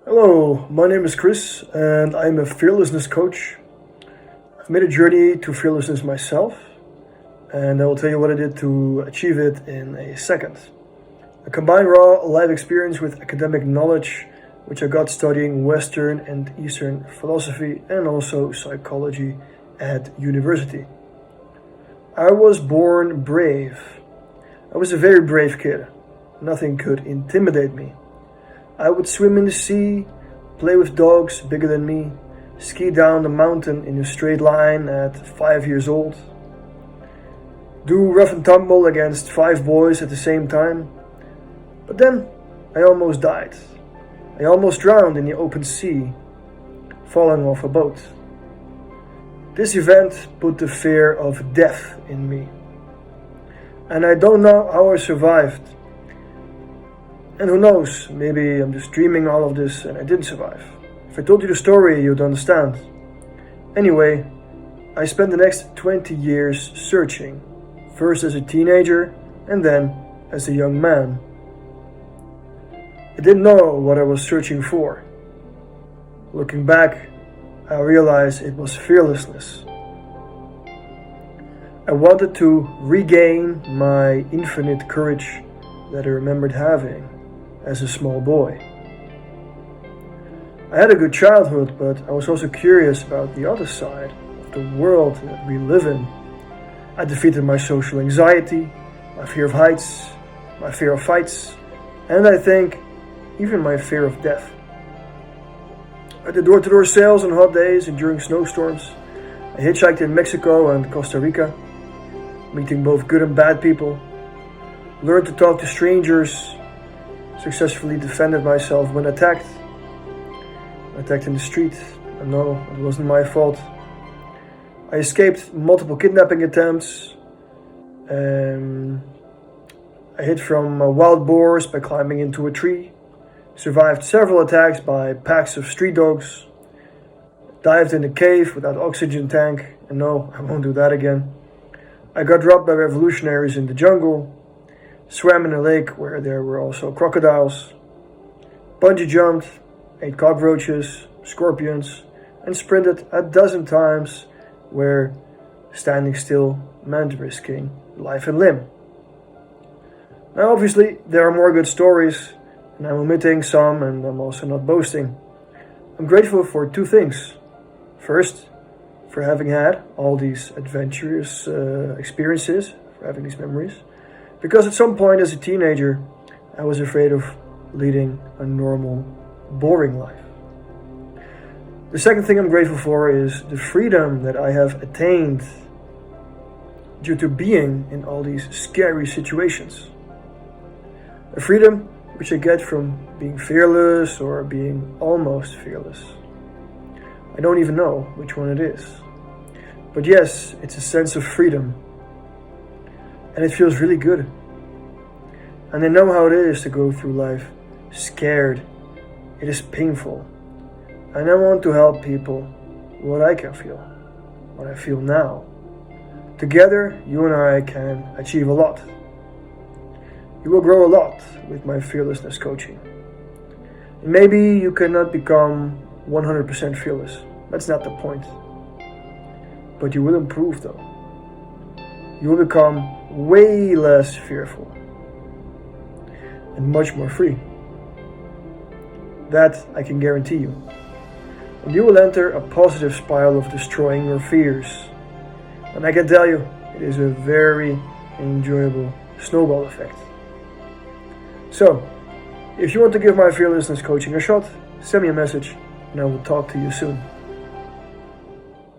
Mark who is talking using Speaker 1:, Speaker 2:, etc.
Speaker 1: Hello, my name is Chris and I'm a fearlessness coach. I've made a journey to fearlessness myself and I will tell you what I did to achieve it in a second. I combined raw life experience with academic knowledge, which I got studying Western and Eastern philosophy and also psychology at university. I was born brave. I was a very brave kid. Nothing could intimidate me. I would swim in the sea, play with dogs bigger than me, ski down the mountain in a straight line at 5 years old, do rough and tumble against 5 boys at the same time. But then I almost died. I almost drowned in the open sea, falling off a boat. This event put the fear of death in me. And I don't know how I survived. And who knows, maybe I'm just dreaming all of this and I didn't survive. If I told you the story, you'd understand. Anyway, I spent the next 20 years searching, first as a teenager and then as a young man. I didn't know what I was searching for. Looking back, I realized it was fearlessness. I wanted to regain my infinite courage that I remembered having as a small boy. I had a good childhood, but I was also curious about the other side of the world that we live in. I defeated my social anxiety, my fear of heights, my fear of fights, and I think even my fear of death. I did door-to-door sales on hot days and during snowstorms. I hitchhiked in Mexico and Costa Rica, meeting both good and bad people. Learned to talk to strangers. Successfully defended myself when attacked. Attacked in the street. And no, it wasn't my fault. I escaped multiple kidnapping attempts. I hid from wild boars by climbing into a tree. Survived several attacks by packs of street dogs. Dived in a cave without oxygen tank. And no, I won't do that again. I got robbed by revolutionaries in the jungle. Swam in a lake where there were also crocodiles, bungee jumped, ate cockroaches, scorpions, and sprinted a dozen times where standing still meant risking life and limb. Now obviously there are more good stories, and I'm omitting some and I'm also not boasting. I'm grateful for 2 things. First, for having had all these adventurous experiences, for having these memories. Because at some point as a teenager, I was afraid of leading a normal, boring life. The second thing I'm grateful for is the freedom that I have attained due to being in all these scary situations. A freedom which I get from being fearless or being almost fearless. I don't even know which one it is. But yes, it's a sense of freedom. And it feels really good. And I know how it is to go through life scared. It is painful. And I want to help people what I can feel, what I feel now. Together, you and I can achieve a lot. You will grow a lot with my fearlessness coaching. And maybe you cannot become 100% fearless. That's not the point. But you will improve though. You will become way less fearful and much more free. That I can guarantee you. And you will enter a positive spiral of destroying your fears. And I can tell you, it is a very enjoyable snowball effect. So, if you want to give my fearlessness coaching a shot, send me a message and I will talk to you soon.